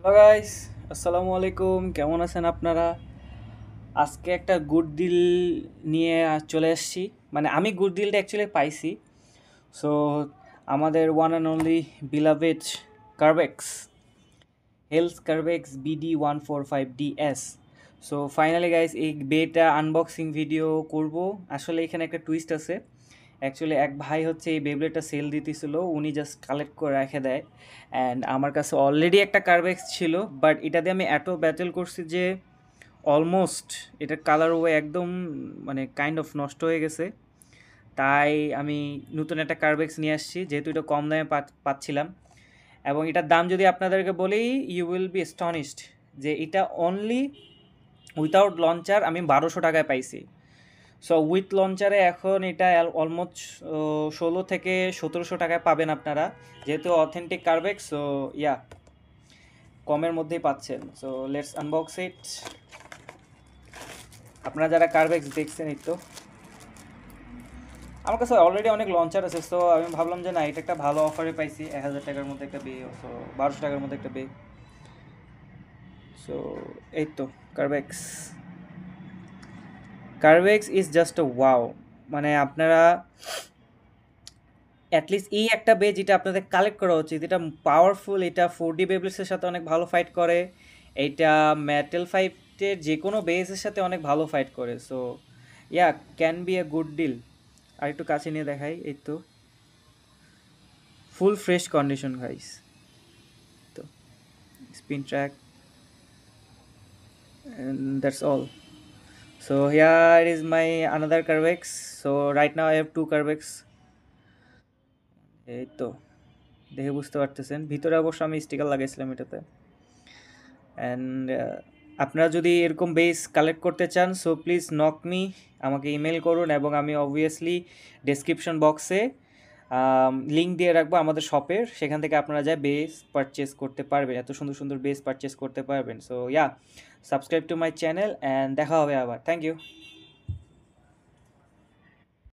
Hello guys, আসসালামু আলাইকুম। কেমন আছেন আপনারা? আজকে একটা গুড ডিল নিয়ে চলে এসেছি। মানে আমি গুড ডিলটা অ্যাকচুয়ালি পাইছি। সো আমাদের one and only beloved Carbex, Hels Carbex BD145DS। So finally guys এই বেটা আনবক্সিং ভিডিও করব। আসলে এখানে একটা টুইস্ট আছে। অ্যাকচুয়ালি এক ভাই হচ্ছে এই বেবলেটটা সেল দিতেছিল, উনি জাস্ট কালেক্ট করে রেখে দেয়। অ্যান্ড আমার কাছে অলরেডি একটা কার্বেক্স ছিল, বাট এটা দিয়ে আমি এত ব্যাটেল করছি যে অলমোস্ট এটার কালার ও একদম মানে কাইন্ড অফ নষ্ট হয়ে গেছে। তাই আমি নতুন একটা কার্বেক্স নিয়ে আসছি, যেহেতু এটা কম দামে পাচ্ছিলাম। এবং এটার দাম যদি আপনাদেরকে বলি, ইউ উইল বি অ্যাস্টনিশড যে এটা অনলি উইথাউট লঞ্চার আমি 1200 টাকায় পাইছি। সো উইথ লঞ্চারে এখন এটা অলমোস্ট 16 থেকে 1700 টাকায় পাবেন আপনারা, যেহেতু অথেন্টিক কার্বেক্স। সো ইয়া, কমের মধ্যেই পাচ্ছেন। সো লেটস আনবক্স ইট। আপনারা যারা কার্বেক্স দেখছেন, এই তো আমার কাছে অলরেডি অনেক লঞ্চার আছে। সো আমি ভাবলাম যে না, এটা একটা ভালো অফারে পাইছি, 1000 টাকার মধ্যে একটা বে, সো 1200 টাকার মধ্যে একটা বে। সো এই তো কার্বেক্স। কার্বেক্স ইজ জাস্ট আ ওয়াও। মানে আপনারা অ্যাটলিস্ট এই একটা বে যেটা আপনাদের কালেক্ট করা উচিত, এটা পাওয়ারফুল, এটা 4D বেবলিসের সাথে অনেক ভালো ফাইট করে। এইটা মেটাল ফাইটের যে কোনো বেসের সাথে অনেক ভালো ফাইট করে। So yeah, can be a good deal. আর একটু কাছে নিয়ে দেখাই, এই তো ফুল ফ্রেশ কন্ডিশন গাইস। তো spin track, that's all. So here is my another Carbex. So right now I have two Carbex. এই তো দেখে বুঝতে পারতেছেন, ভিতরে অবশ্য আমি স্টিকার লাগাইছিলাম এটাতে। অ্যান্ড আপনারা যদি এরকম বেস কালেক্ট করতে চান, সো প্লিজ নক মি, আমাকে ইমেল করুন, এবং আমি অবভিয়াসলি ডেসক্রিপশন বক্সে লিঙ্ক দিয়ে রাখবো আমাদের শপের, সেখান থেকে আপনারা যা বেস পারচেস করতে পারবেন, এত সুন্দর সুন্দর বেস পারচেস করতে পারবেন। So yeah, subscribe to my channel and দেখা হবে আবার। Thank you.